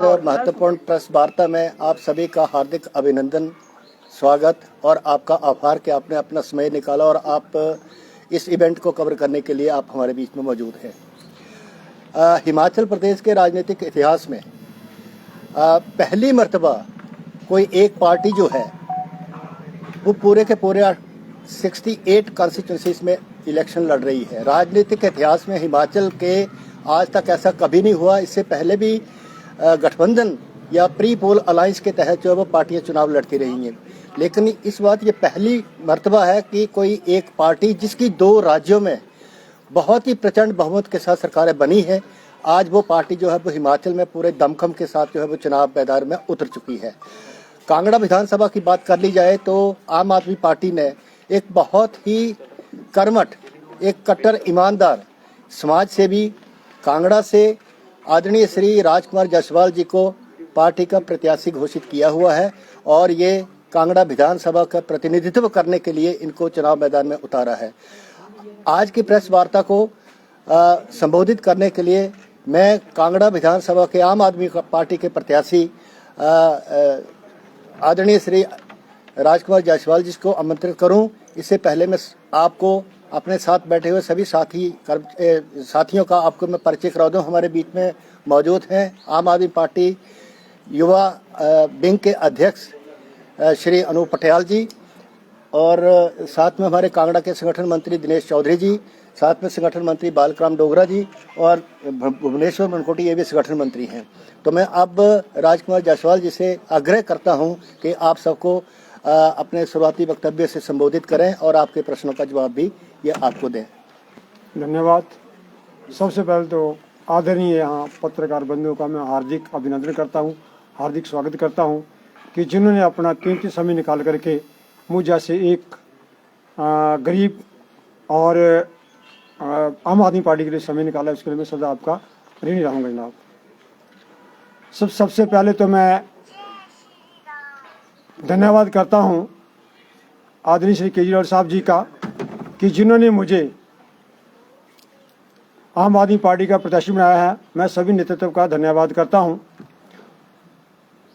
महत्वपूर्ण प्रेस वार्ता में आप सभी का हार्दिक अभिनंदन, स्वागत और आपका आभार कि आपने अपना समय निकाला और आप इस इवेंट को कवर करने के लिए आप हमारे बीच में मौजूद हैं। हिमाचल प्रदेश के राजनीतिक इतिहास में पहली मर्तबा कोई एक पार्टी जो है वो पूरे के पूरे 68 कॉन्स्टिट्यूंसीज में इलेक्शन लड़ रही है। राजनीतिक इतिहास में हिमाचल के आज तक ऐसा कभी नहीं हुआ। इससे पहले भी गठबंधन या प्री पोल अलायंस के तहत जो है वो पार्टियां चुनाव लड़ती रही हैं, लेकिन इस बात ये पहली मर्तबा है कि कोई एक पार्टी जिसकी 2 राज्यों में बहुत ही प्रचंड बहुमत के साथ सरकारें बनी है, आज वो पार्टी जो है वो हिमाचल में पूरे दमखम के साथ जो है वो चुनाव मैदान में उतर चुकी है। कांगड़ा विधानसभा की बात कर ली जाए तो आम आदमी पार्टी ने एक बहुत ही कर्मठ, एक कट्टर ईमानदार समाज सेवी कांगड़ा से आदरणीय श्री राजकुमार जायसवाल जी को पार्टी का प्रत्याशी घोषित किया हुआ है और ये कांगड़ा विधानसभा का प्रतिनिधित्व करने के लिए इनको चुनाव मैदान में उतारा है। आज की प्रेस वार्ता को संबोधित करने के लिए मैं कांगड़ा विधानसभा के आम आदमी पार्टी के प्रत्याशी आदरणीय श्री राजकुमार जायसवाल जी को आमंत्रित करूं। इससे पहले मैं आपको अपने साथ बैठे हुए सभी साथियों का आपको मैं परिचय करा दूं। हमारे बीच में मौजूद हैं आम आदमी पार्टी युवा विंग के अध्यक्ष श्री अनूप पटियाल जी, और साथ में हमारे कांगड़ा के संगठन मंत्री दिनेश चौधरी जी, साथ में संगठन मंत्री बालकृष्ण डोगरा जी और भुवनेश्वर मनकोटी ये भी संगठन मंत्री हैं। तो मैं अब राजकुमार जायसवाल जी से आग्रह करता हूं कि आप सबको अपने शुरुआती वक्तव्य से संबोधित करें और आपके प्रश्नों का जवाब भी ये आपको दें। धन्यवाद। सबसे पहले तो आदरणीय यहाँ पत्रकार बंधुओं का मैं हार्दिक अभिनंदन करता हूँ, हार्दिक स्वागत करता हूँ कि जिन्होंने अपना कीमती समय निकाल करके मुझ जैसे एक गरीब और आम आदमी पार्टी के लिए समय निकाला, उसके लिए मैं सदा आपका ऋणी रहूँगा जनाब। सबसे पहले तो मैं धन्यवाद करता हूँ आदरणीय श्री केजरीवाल साहब जी का कि जिन्होंने मुझे आम आदमी पार्टी का प्रत्याशी बनाया है। मैं सभी नेतृत्व का धन्यवाद करता हूं।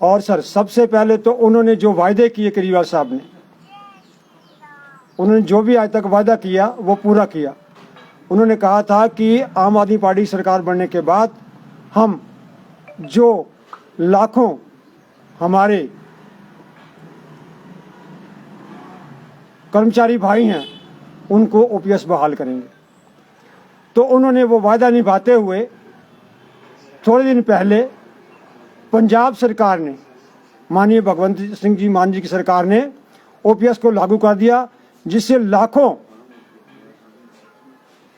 और सर, सबसे पहले तो उन्होंने जो वायदे किए केजरीवाल साहब ने, उन्होंने जो भी आज तक वायदा किया वो पूरा किया। उन्होंने कहा था कि आम आदमी पार्टी सरकार बनने के बाद हम जो लाखों हमारे कर्मचारी भाई हैं उनको ओपीएस बहाल करेंगे। तो उन्होंने वो वायदा निभाते हुए थोड़े दिन पहले पंजाब सरकार ने, माननीय भगवंत सिंह जी मान जी की सरकार ने ओपीएस को लागू कर दिया, जिससे लाखों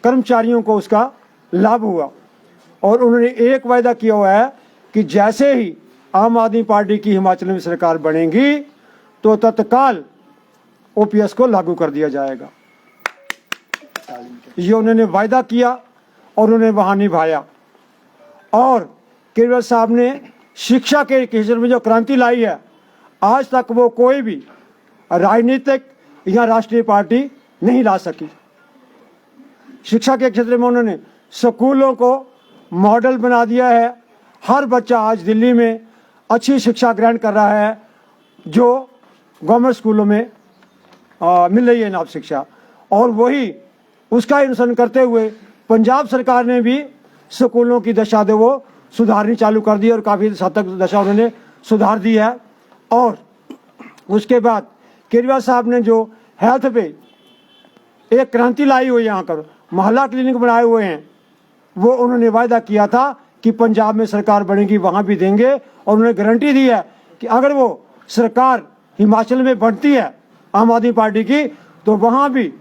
कर्मचारियों को उसका लाभ हुआ। और उन्होंने एक वायदा किया हुआ है कि जैसे ही आम आदमी पार्टी की हिमाचल में सरकार बनेगी तो तत्काल ओपीएस को लागू कर दिया जाएगा। ये उन्होंने वायदा किया और उन्होंने वहां निभाया। और केजरीवाल साहब ने शिक्षा के क्षेत्र में जो क्रांति लाई है, आज तक वो कोई भी राजनीतिक या राष्ट्रीय पार्टी नहीं ला सकी। शिक्षा के क्षेत्र में उन्होंने स्कूलों को मॉडल बना दिया है। हर बच्चा आज दिल्ली में अच्छी शिक्षा ग्रहण कर रहा है जो गवर्नमेंट स्कूलों में मिल रही है नाप शिक्षा। और वही उसका अनुसरण करते हुए पंजाब सरकार ने भी स्कूलों की दशा जो वो सुधारनी चालू कर दी और काफ़ी हद तक दशा उन्होंने सुधार दी है। और उसके बाद केजरीवाल साहब ने जो हेल्थ पे एक क्रांति लाई हुई, यहाँ पर मोहल्ला क्लिनिक बनाए हुए हैं, वो उन्होंने वायदा किया था कि पंजाब में सरकार बनेगी वहाँ भी देंगे। और उन्होंने गारंटी दी है कि अगर वो सरकार हिमाचल में बनती है आम आदमी पार्टी की, तो वहाँ भी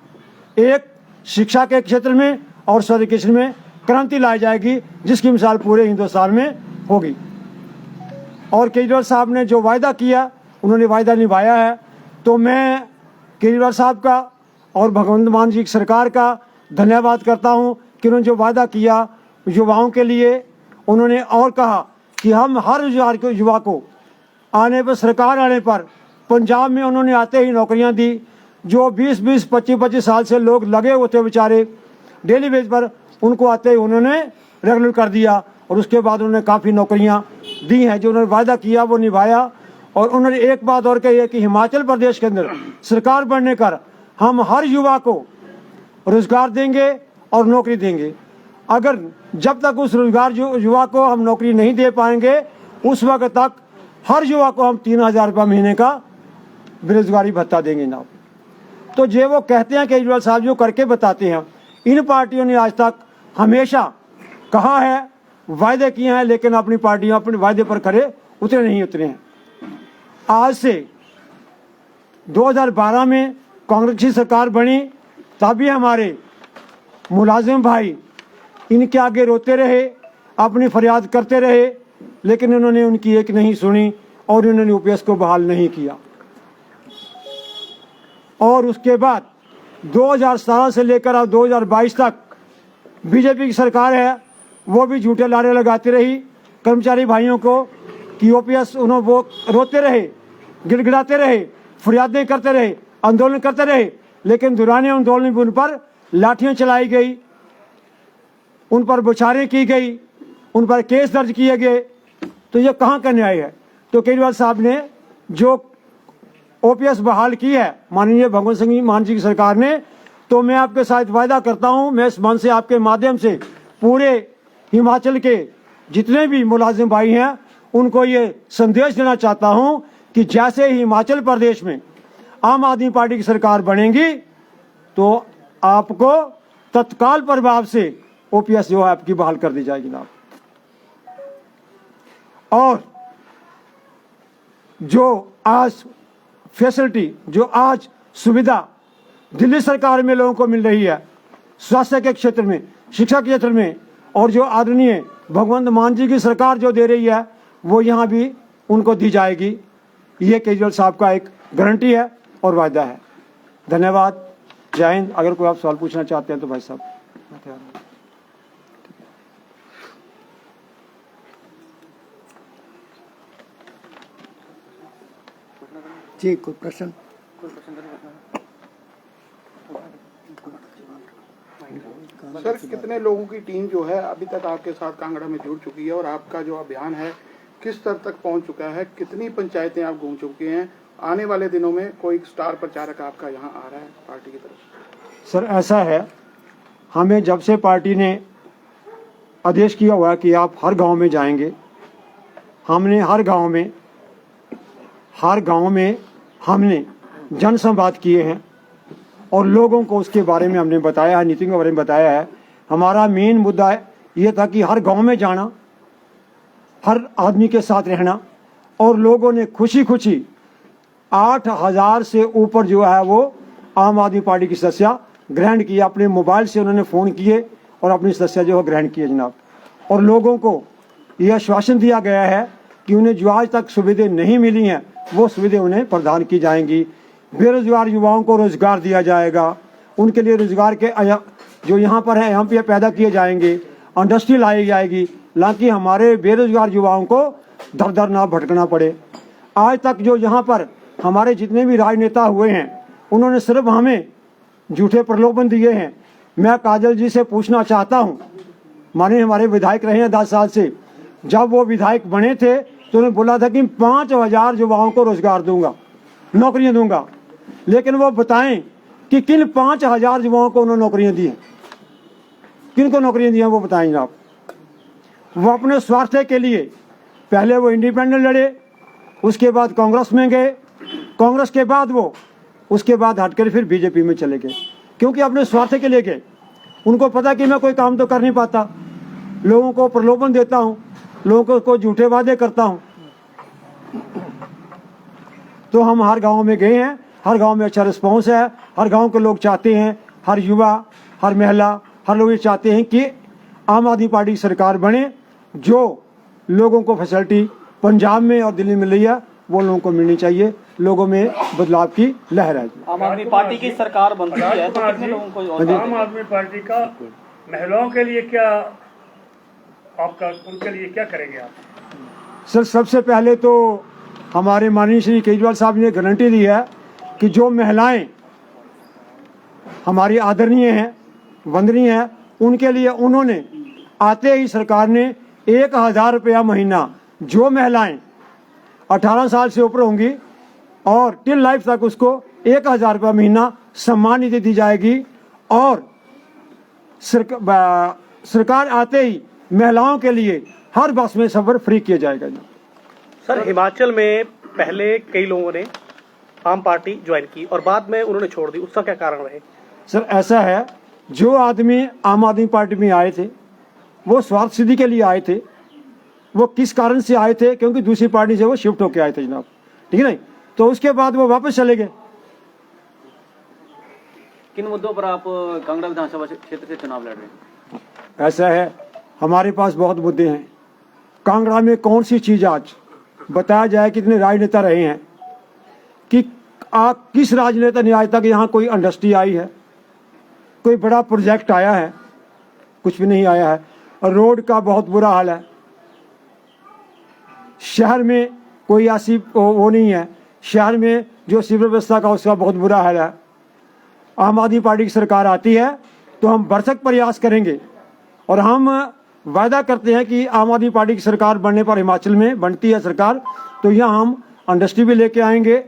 एक शिक्षा के क्षेत्र में और स्वास्थ्य के क्षेत्र में क्रांति लाई जाएगी, जिसकी मिसाल पूरे हिंदुस्तान में होगी। और केजरीवाल साहब ने जो वायदा किया उन्होंने वायदा निभाया है। तो मैं केजरीवाल साहब का और भगवंत मान जी की सरकार का धन्यवाद करता हूं कि उन्होंने जो वायदा किया युवाओं के लिए, उन्होंने और कहा कि हम हर युवा को आने पर, सरकार आने पर, पंजाब में उन्होंने आते ही नौकरियां दी। जो 20-20, 25-25 साल से लोग लगे हुए थे बेचारे डेली बेस पर, उनको आते ही उन्होंने रेगुलर कर दिया और उसके बाद उन्होंने काफ़ी नौकरियां दी हैं। जो उन्होंने वायदा किया वो निभाया। और उन्होंने एक बात और कही है कि हिमाचल प्रदेश के अंदर सरकार बनने कर हम हर युवा को रोजगार देंगे और नौकरी देंगे। अगर जब तक उस रोजगार युवा को हम नौकरी नहीं दे पाएंगे उस वक्त तक हर युवा को हम 3,000 रुपये महीने का बेरोजगारी भत्ता देंगे जनाब। तो ये वो कहते हैं केजरीवाल साहब जो करके बताते हैं। इन पार्टियों ने आज तक हमेशा कहा है, वायदे किए हैं, लेकिन अपनी पार्टियां अपने वायदे पर खरे उतरे नहीं उतरे हैं। आज से 2012 में कांग्रेस की सरकार बनी, तभी हमारे मुलाजिम भाई इनके आगे रोते रहे, अपनी फरियाद करते रहे, लेकिन इन्होंने उनकी एक नहीं सुनी और इन्होंने यूपीएस को बहाल नहीं किया। और उसके बाद 2017 से लेकर अब 2022 तक बीजेपी की सरकार है, वो भी झूठे लारे लगाती रही कर्मचारी भाइयों को कि यूपीएस, उन्होंने वो रोते रहे, गिड़गिड़ाते रहे, फरियादें करते रहे, आंदोलन करते रहे, लेकिन दौरान आंदोलन में उन पर लाठियां चलाई गई, उन पर बौछारें की गई, उन पर केस दर्ज किए गए। तो ये कहाँ का न्याय है? तो केजरीवाल साहब ने जो ओपीएस बहाल की है माननीय भगवंत सिंह मान जी की सरकार ने, तो मैं आपके साथ वायदा करता हूं, मैं इस मंच से आपके माध्यम से पूरे हिमाचल के जितने भी मुलाजिम भाई हैं उनको ये संदेश देना चाहता हूं कि जैसे ही हिमाचल प्रदेश में आम आदमी पार्टी की सरकार बनेगी तो आपको तत्काल प्रभाव से ओपीएस जो है आपकी बहाल कर दी जाएगी जनाब। और जो आज फैसिलिटी, जो आज सुविधा दिल्ली सरकार में लोगों को मिल रही है स्वास्थ्य के क्षेत्र में, शिक्षा के क्षेत्र में, और जो आदरणीय भगवंत मान जी की सरकार जो दे रही है वो यहाँ भी उनको दी जाएगी। ये केजरीवाल साहब का एक गारंटी है और वायदा है। धन्यवाद, जय हिंद। अगर कोई आप सवाल पूछना चाहते हैं तो भाई साहब। जी, कोई प्रश्न? सर, कितने लोगों की टीम जो है अभी तक आपके साथ कांगड़ा में जुड़ चुकी है और आपका जो अभियान है किस स्तर तक पहुंच चुका है? कितनी पंचायतें आप घूम चुके हैं? आने वाले दिनों में कोई स्टार प्रचारक आपका यहाँ आ रहा है पार्टी की तरफ से? सर, ऐसा है, हमें जब से पार्टी ने आदेश किया हुआ है कि आप हर गांव में जाएंगे, हमने हर गांव में हमने जन संवाद किए हैं और लोगों को उसके बारे में हमने बताया है, नीति के बारे में बताया है। हमारा मेन मुद्दा ये था कि हर गांव में जाना, हर आदमी के साथ रहना, और लोगों ने खुशी खुशी 8,000 से ऊपर जो है वो आम आदमी पार्टी की सदस्य ग्रहण किया। अपने मोबाइल से उन्होंने फ़ोन किए और अपनी सदस्य जो है ग्रहण किए जनाब। और लोगों को यह आश्वासन दिया गया है कि उन्हें जो आज तक सुविधाएं नहीं मिली हैं वो सुविधाएं उन्हें प्रदान की जाएंगी। बेरोजगार युवाओं को रोजगार दिया जाएगा, उनके लिए रोजगार के जो यहाँ पर है यहाँ पे पैदा किए जाएंगे, इंडस्ट्री लाई जाएगी, ताकि हमारे बेरोजगार युवाओं को दर दर ना भटकना पड़े। आज तक जो यहाँ पर हमारे जितने भी राजनेता हुए हैं उन्होंने सिर्फ हमें झूठे प्रलोभन दिए हैं। मैं काजल जी से पूछना चाहता हूँ, माने हमारे विधायक रहे हैं 10 साल से, जब वो विधायक बने थे तो उन्होंने बोला था कि 5,000 युवाओं को रोजगार दूंगा, नौकरियां दूंगा, लेकिन वो बताएं कि किन 5,000 युवाओं को उन्होंने नौकरियां दी हैं, किन को नौकरियां दी हैं वो बताएं जनाब। वो अपने स्वार्थ के लिए पहले वो इंडिपेंडेंट लड़े, उसके बाद कांग्रेस में गए, कांग्रेस के बाद वो उसके बाद हटकर फिर बीजेपी में चले गए, क्योंकि अपने स्वार्थ के लिए गए। उनको पता कि मैं कोई काम तो कर नहीं पाता, लोगों को प्रलोभन देता हूँ, लोगों को झूठे वादे करता हूँ। तो हम हर गांव में गए हैं, हर गांव में अच्छा रिस्पॉन्स है। हर गांव के लोग चाहते हैं, हर युवा, हर महिला, हर लोग ये चाहते हैं कि आम आदमी पार्टी की सरकार बने। जो लोगों को फैसिलिटी पंजाब में और दिल्ली में मिल रही है वो लोगों को मिलनी चाहिए। लोगों में बदलाव की लहर है। आम आदमी पार्टी की सरकार बनती है तो कितने लोगों को? आम आदमी पार्टी का महिलाओं के लिए क्या आपका, उनके लिए क्या करेंगे आप? सर, सबसे पहले तो हमारे माननीय श्री केजरीवाल साहब ने गारंटी दी है कि जो महिलाएं हमारी आदरणीय हैं, वंदनीय हैं, उनके लिए उन्होंने आते ही सरकार ने 1,000 रुपया महीना जो महिलाएं 18 साल से ऊपर होंगी और टिल लाइफ तक उसको 1,000 रुपया महीना सम्मान निधि दी जाएगी। और सरकार आते ही महिलाओं के लिए हर बस में सफर फ्री किया जाएगा। सर, हिमाचल में पहले कई लोगों ने आम पार्टी ज्वाइन की और बाद में उन्होंने छोड़ दी, उसका क्या कारण रहे? सर, ऐसा है, जो आदमी आम आदमी पार्टी में आए थे वो स्वार्थ सिद्धि के लिए आए थे। वो किस कारण से आए थे? क्योंकि दूसरी पार्टी से वो शिफ्ट होकर आए थे जनाब, ठीक है नहीं? तो उसके बाद वो वापस चले गए। किन मुद्दों पर आप कांगड़ा विधानसभा क्षेत्र से चुनाव लड़ रहे हैं? ऐसा है, हमारे पास बहुत मुद्दे हैं। कांगड़ा में कौन सी चीज़ आज बताया जाए, कितने राजनेता रहे हैं कि किस राजनेता ने आज तक यहाँ कोई इंडस्ट्री आई है, कोई बड़ा प्रोजेक्ट आया है? कुछ भी नहीं आया है। और रोड का बहुत बुरा हाल है। शहर में कोई ऐसी वो नहीं है। शहर में जो सिविल व्यवस्था का उसका बहुत बुरा हाल है। आम आदमी पार्टी की सरकार आती है तो हम भरसक प्रयास करेंगे और हम वायदा करते हैं कि आम आदमी पार्टी की सरकार बनने पर, हिमाचल में बनती है सरकार, तो यहाँ हम इंडस्ट्री भी लेके आएंगे,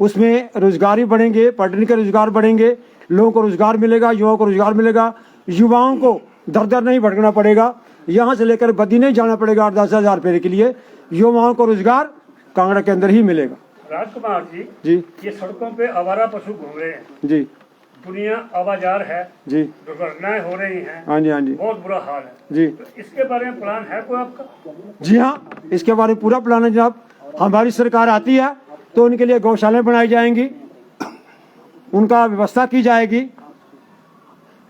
उसमें रोजगारी बढ़ेंगे, पर्यटन के रोजगार बढ़ेंगे, लोगों को रोजगार मिलेगा, युवाओं को रोजगार मिलेगा, युवाओं को दर दर नहीं भटकना पड़ेगा, यहाँ से लेकर बद्दी नहीं जाना पड़ेगा 8-10 हज़ार रुपये के लिए। युवाओं को रोजगार कांगड़ा के अंदर ही मिलेगा। राजकुमार जी, ये सड़कों पे आवारा पशु घूम रहे हैं, जी दुनिया आवाजार है जी, दुर्घटनाएं हो रही हैं, हाँ जी, हाँ जी, बहुत बुरा हाल है जी, तो इसके बारे में प्लान है कोई आपका? जी हाँ, इसके बारे में पूरा प्लान है जनाब। हमारी सरकार आती है तो उनके लिए गौशालाएं बनाई जाएंगी, उनका व्यवस्था की जाएगी।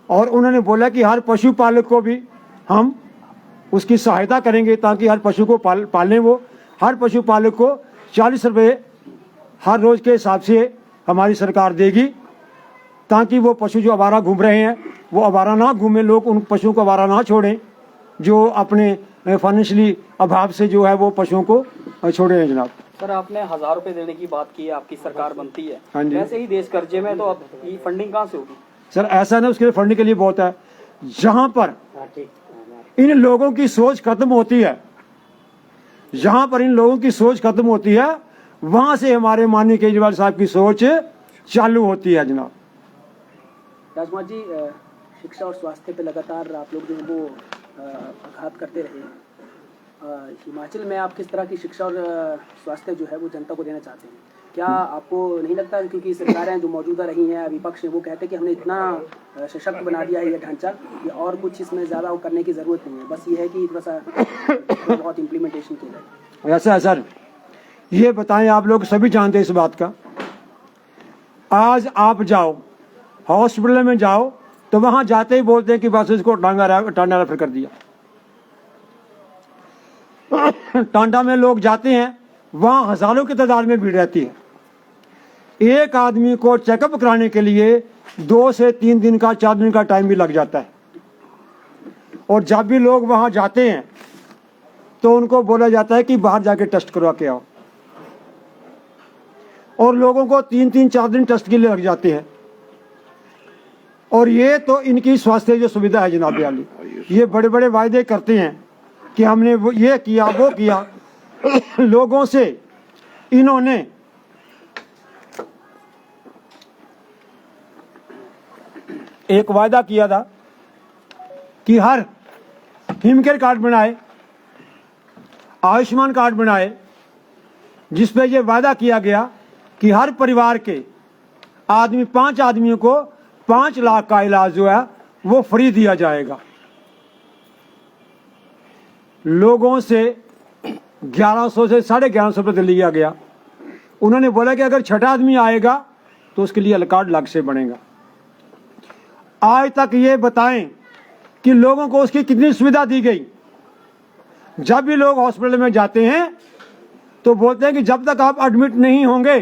और उन्होंने बोला कि हर पशुपालक को भी हम उसकी सहायता करेंगे ताकि हर पशु को पालने वो हर पशुपालक को 40 रुपये हर रोज के हिसाब से हमारी सरकार देगी, ताकि वो पशु जो आवारा घूम रहे हैं वो आवारा ना घूमें, लोग उन पशुओं को आवारा ना छोड़ें जो अपने फाइनेंशियली अभाव से जो है वो पशुओं को छोड़े हैं जनाब। सर, आपने 1,000 रुपए देने की बात की है, आपकी सरकार बनती है, हाँ जी। वैसे ही देश कर्जे में, तो अब ये फंडिंग कहाँ से होगी? सर, ऐसा ना, उसके लिए फंडिंग के लिए बहुत है। जहां पर इन लोगों की सोच खत्म होती है, जहां पर इन लोगों की सोच खत्म होती है, वहां से हमारे माननीय केजरीवाल साहब की सोच चालू होती है जनाब। राजकुमार जी, शिक्षा और स्वास्थ्य पे लगातार आप लोग जो है वो आघात करते रहे हैं। हिमाचल में आप किस तरह की शिक्षा और स्वास्थ्य जो है वो जनता को देना चाहते हैं? क्या आपको नहीं लगता, क्योंकि सरकारें जो मौजूदा रही हैं, विपक्ष है, वो कहते हैं कि हमने इतना सशक्त बना दिया है ये ढांचा, ये और कुछ इसमें ज़्यादा करने की ज़रूरत नहीं है, बस ये है कि थोड़ा सा बहुत इम्प्लीमेंटेशन किया जाए? ऐसा है सर, ये बताएं, आप लोग सभी जानते हैं इस बात का। आज आप जाओ हॉस्पिटल में जाओ तो वहां जाते ही बोलते हैं कि बस इसको टांडा रेफर कर दिया। टांडा में लोग जाते हैं, वहां हजारों की तादाद में भीड़ रहती है। एक आदमी को चेकअप कराने के लिए 2 से 3 दिन का 4 दिन का टाइम भी लग जाता है। और जब भी लोग वहां जाते हैं तो उनको बोला जाता है कि बाहर जाके टेस्ट करवा के आओ, और लोगों को 3-3, 4 दिन टेस्ट के लिए लग जाते हैं। और ये तो इनकी स्वास्थ्य जो सुविधा है जनाब वाली, ये बड़े बड़े वायदे करते हैं कि हमने वो ये किया वो किया। लोगों से इन्होंने एक वायदा किया था कि हर हिमकेयर कार्ड बनाए, आयुष्मान कार्ड बनाए, जिसपे ये वायदा किया गया कि हर परिवार के 5 आदमियों को 5 लाख का इलाज जो है वो फ्री दिया जाएगा। लोगों से 1100 से 1150 रुपये लिया गया। उन्होंने बोला कि अगर 6ठा आदमी आएगा तो उसके लिए कार्ड अलग से बनेगा। आज तक ये बताएं कि लोगों को उसकी कितनी सुविधा दी गई। जब भी लोग हॉस्पिटल में जाते हैं तो बोलते हैं कि जब तक आप एडमिट नहीं होंगे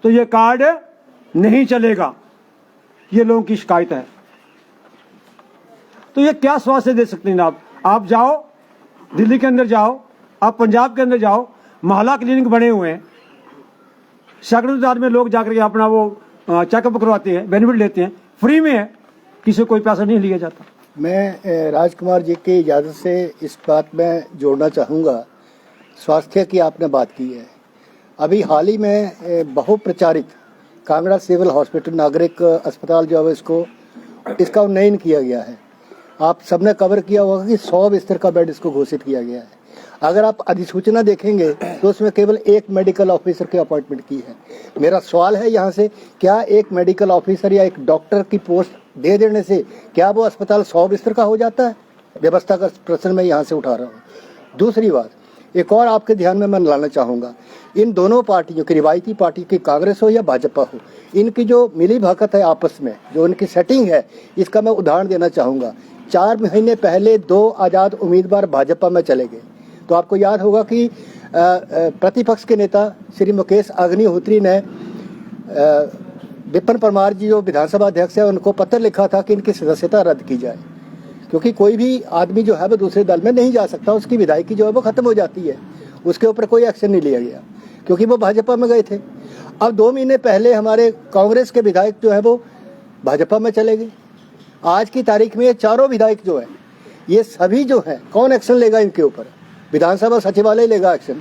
तो ये कार्ड नहीं चलेगा। ये लोगों की शिकायत है। तो ये क्या स्वास्थ्य दे सकते हैं आप जाओ दिल्ली के अंदर जाओ, आप पंजाब के अंदर जाओ, मोहल्ला क्लिनिक बने हुए हैं, सैकड़ों तादाद में लोग जाकर के अपना वो चेकअप करवाते हैं, बेनिफिट लेते हैं, फ्री में है, किसी को कोई पैसा नहीं लिया जाता। मैं राजकुमार जी की इजाज़त से इस बात में जोड़ना चाहूँगा। स्वास्थ्य की आपने बात की है। अभी हाल ही में बहुप्रचारित कांगड़ा सिविल हॉस्पिटल नागरिक अस्पताल जो है इसका उन्नयन किया गया है। आप सबने कवर किया होगा कि 100 बिस्तर का बेड इसको घोषित किया गया है। अगर आप अधिसूचना देखेंगे तो उसमें केवल एक मेडिकल ऑफिसर की अपॉइंटमेंट की है। मेरा सवाल है यहाँ से, क्या एक मेडिकल ऑफिसर या एक डॉक्टर की पोस्ट दे देने से क्या वो अस्पताल 100 बिस्तर का हो जाता है? व्यवस्था का प्रश्न मैं यहाँ से उठा रहा हूँ। दूसरी बात, एक और आपके ध्यान में मैं लाना चाहूँगा, इन दोनों पार्टियों की, रिवायती पार्टी की कांग्रेस हो या भाजपा हो, इनकी जो मिली भगत है आपस में, जो इनकी सेटिंग है, इसका मैं उदाहरण देना चाहूँगा। 4 महीने पहले 2 आज़ाद उम्मीदवार भाजपा में चले गए। तो आपको याद होगा कि प्रतिपक्ष के नेता श्री मुकेश अग्निहोत्री ने विपिन परमार जी जो विधानसभा अध्यक्ष है उनको पत्र लिखा था कि इनकी सदस्यता रद्द की जाए, क्योंकि कोई भी आदमी जो है वो दूसरे दल में नहीं जा सकता, उसकी विधायकी जो है वो खत्म हो जाती है। उसके ऊपर कोई एक्शन नहीं लिया गया क्योंकि वो भाजपा में गए थे। अब 2 महीने पहले हमारे कांग्रेस के विधायक जो है वो भाजपा में चले गए। आज की तारीख में ये चारों विधायक जो है, ये सभी जो है, कौन एक्शन लेगा इनके ऊपर? विधानसभा सचिवालय लेगा एक्शन।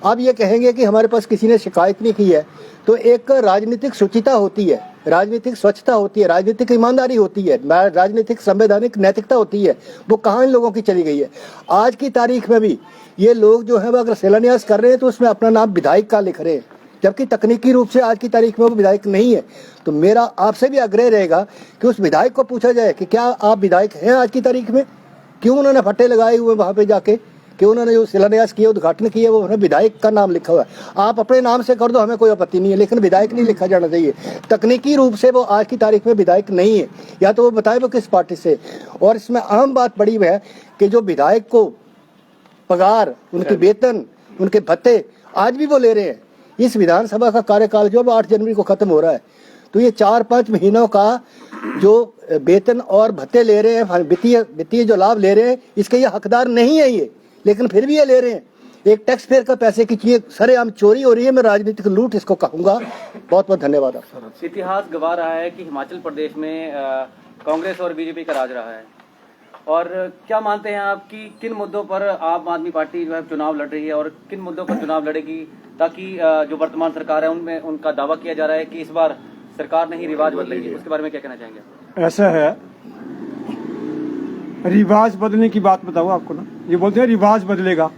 अब ये कहेंगे कि हमारे पास किसी ने शिकायत नहीं की है, तो एक राजनीतिक शुचिता होती है, राजनीतिक स्वच्छता होती है, राजनीतिक ईमानदारी होती है, राजनीतिक संवैधानिक नैतिकता होती है, वो कहाँ इन लोगों की चली गई है? आज की तारीख में भी ये लोग जो है वो अगर शिलान्यास कर रहे हैं तो उसमें अपना नाम विधायक का लिख रहे हैं, जबकि तकनीकी रूप से आज की तारीख में वो विधायक नहीं है। तो मेरा आपसे भी आग्रह रहेगा कि उस विधायक को पूछा जाए कि क्या आप विधायक हैं आज की तारीख में? क्यों उन्होंने फट्टे लगाए हुए वहाँ पे जाके, कि उन्होंने जो शिलान्यास किया, उद्घाटन किया, वो उन्होंने विधायक का नाम लिखा हुआ है। आप अपने नाम से कर दो, हमें कोई आपत्ति नहीं है, लेकिन विधायक नहीं लिखा जाना चाहिए। तकनीकी रूप से वो आज की तारीख में विधायक नहीं है, या तो वो बताए वो किस पार्टी से। और इसमें अहम बात बड़ी है कि जो विधायक को पगार, उनके वेतन, उनके भत्ते आज भी वो ले रहे हैं। इस विधानसभा का कार्यकाल जो 8 जनवरी को खत्म हो रहा है, तो ये 4-5 महीनों का जो वेतन और भत्ते ले रहे हैं, वित्तीय जो लाभ ले रहे हैं, इसके ये हकदार नहीं है ये, लेकिन फिर भी ये ले रहे हैं। एक टैक्स पेयर का पैसे की चीज सरेआम चोरी हो रही है। मैं राजनीतिक लूट इसको कहूंगा। बहुत बहुत धन्यवाद आप। इतिहास गवाह रहा है कि हिमाचल प्रदेश में कांग्रेस और बीजेपी का राज रहा है, और क्या मानते हैं आप कि किन मुद्दों पर आम आदमी पार्टी जो है चुनाव लड़ रही है और किन मुद्दों पर चुनाव लड़ेगी, ताकि जो वर्तमान सरकार है उनमें उनका दावा किया जा रहा है कि इस बार सरकार नहीं रिवाज बदलेगी? उसके बारे में क्या कहना चाहेंगे? ऐसा है, रिवाज बदलने की बात बताऊँ आपको ना, ये बोलते हैं रिवाज बदलेगा,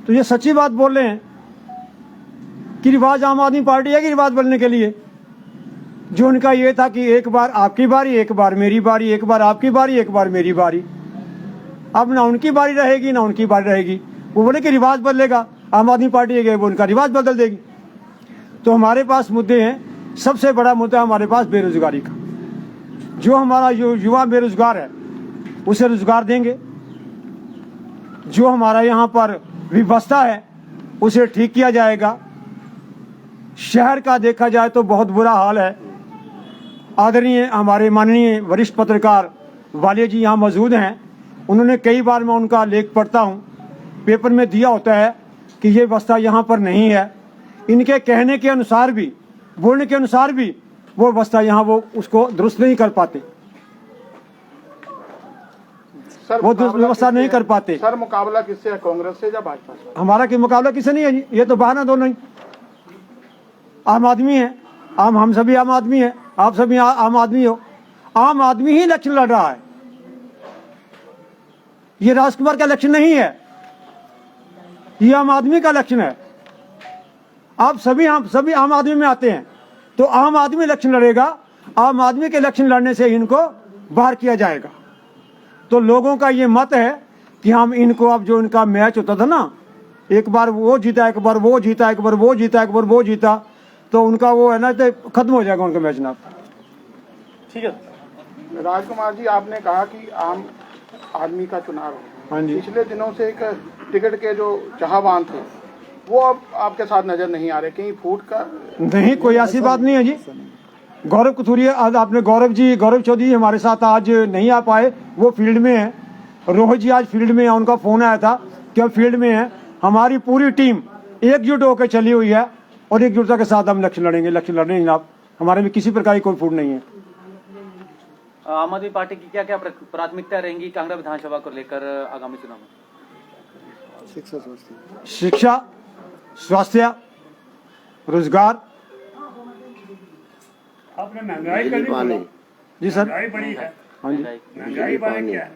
तो ये सच्ची बात बोल रहे हैं कि रिवाज आम आदमी पार्टी है कि रिवाज बदलने के लिए। जो उनका ये था कि एक बार आपकी बारी, एक बार मेरी बारी, एक बार आपकी बारी, एक बार मेरी बारी, अब ना उनकी बारी रहेगी ना उनकी बारी रहेगी। वो बोले कि रिवाज बदलेगा, आम आदमी पार्टी है वो उनका रिवाज बदल देगी। तो हमारे पास मुद्दे हैं। सबसे बड़ा मुद्दा हमारे पास बेरोजगारी का। जो हमारा युवा बेरोजगार है उसे रोजगार देंगे। जो हमारा यहाँ पर व्यवस्था है उसे ठीक किया जाएगा। शहर का देखा जाए तो बहुत बुरा हाल है। आदरणीय हमारे माननीय वरिष्ठ पत्रकार वालिया जी यहाँ मौजूद हैं। उन्होंने कई बार मैं उनका लेख पढ़ता हूँ, पेपर में दिया होता है कि ये व्यवस्था यहाँ पर नहीं है। इनके कहने के अनुसार भी, बोलने के अनुसार भी वो व्यवस्था यहाँ वो उसको दुरुस्त नहीं कर पाते, वो व्यवस्था नहीं कर पाते। सर मुकाबला किससे है, कांग्रेस से या भाजपा से? हमारा की मुकाबला किससे नहीं है जी, ये तो बहाना दो नहीं। आम आदमी है, हम सभी आम आदमी है, आप सभी आम आदमी हो। आम आदमी ही इलेक्शन लड़ रहा है, ये राजकुमार का इलेक्शन नहीं है, ये आम आदमी का इलेक्शन है। आप सभी आम आदमी में आते हैं, तो आम आदमी इलेक्शन लड़ेगा। आम आदमी के इलेक्शन लड़ने से इनको बाहर किया जाएगा। तो लोगों का ये मत है कि हम इनको, अब जो इनका मैच होता था ना, एक बार वो जीता, एक बार वो जीता, एक बार वो जीता, एक बार वो जीता, तो उनका वो है ना, तो खत्म हो जाएगा उनका मैच ना। ठीक है राजकुमार जी, आपने कहा कि आम आदमी का चुनाव है। हाँ जी। पिछले दिनों से एक टिकट के जो चाहवान थे वो अब आपके साथ नजर नहीं आ रहे, कहीं फूट का? नहीं, कोई ऐसी बात नहीं है जी। गौरव कथूरिया, आज आपने गौरव चौधरी हमारे साथ आज नहीं आ पाए, वो फील्ड में है। रोहित जी आज फील्ड में है, उनका फोन आया था कि हम फील्ड में है। हमारी पूरी टीम एकजुट होकर चली हुई है और एकजुटता के साथ हम इलेक्शन लड़ेंगे। इलेक्शन लड़ने जनाब, हमारे में किसी प्रकार की कोई फूट नहीं है। आम आदमी पार्टी की क्या क्या प्राथमिकता रहेंगी कांगड़ा विधानसभा को लेकर आगामी चुनाव में? शिक्षा स्वास्थ्य शिक्षा, स्वास्थ्य, रोजगार। आपने महंगाई का नहीं बोला। जी सर। महंगाई बड़ी है। हाँ जी महंगाई बारे क्या है?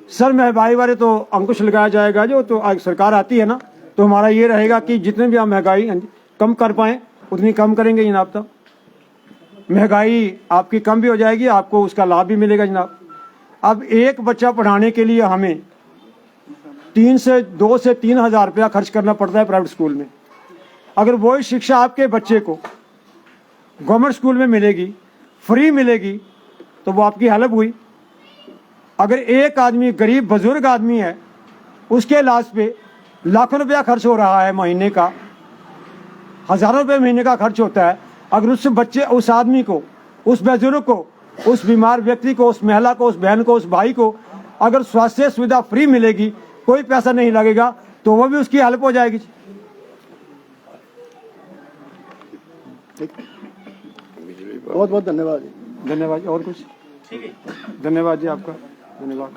सर, महंगाई बारे तो अंकुश लगाया जाएगा। जो तो आज सरकार आती है ना, तो हमारा ये रहेगा कि जितने भी हम महंगाई कम कर पाएं उतनी कम करेंगे जनाब। तब महंगाई आपकी कम भी हो जाएगी, आपको उसका लाभ भी मिलेगा जनाब। अब एक बच्चा पढ़ाने के लिए हमें 2 से 3 हज़ार रुपया खर्च करना पड़ता है प्राइवेट स्कूल में। अगर वही शिक्षा आपके बच्चे को गवर्नमेंट स्कूल में मिलेगी, फ्री मिलेगी, तो वो आपकी हेल्प हुई। अगर एक आदमी गरीब बुजुर्ग आदमी है, उसके इलाज पे लाखों रुपया खर्च हो रहा है महीने का, हज़ारों रुपये महीने का खर्च होता है। अगर उस आदमी को, उस बुजुर्ग को, उस बीमार व्यक्ति को, उस महिला को, उस बहन को, उस भाई को अगर स्वास्थ्य सुविधा फ्री मिलेगी, कोई पैसा नहीं लगेगा, तो वो भी उसकी हेल्प हो जाएगी। बहुत बहुत धन्यवाद। धन्यवाद। और कुछ? धन्यवाद जी आपका। धन्यवाद।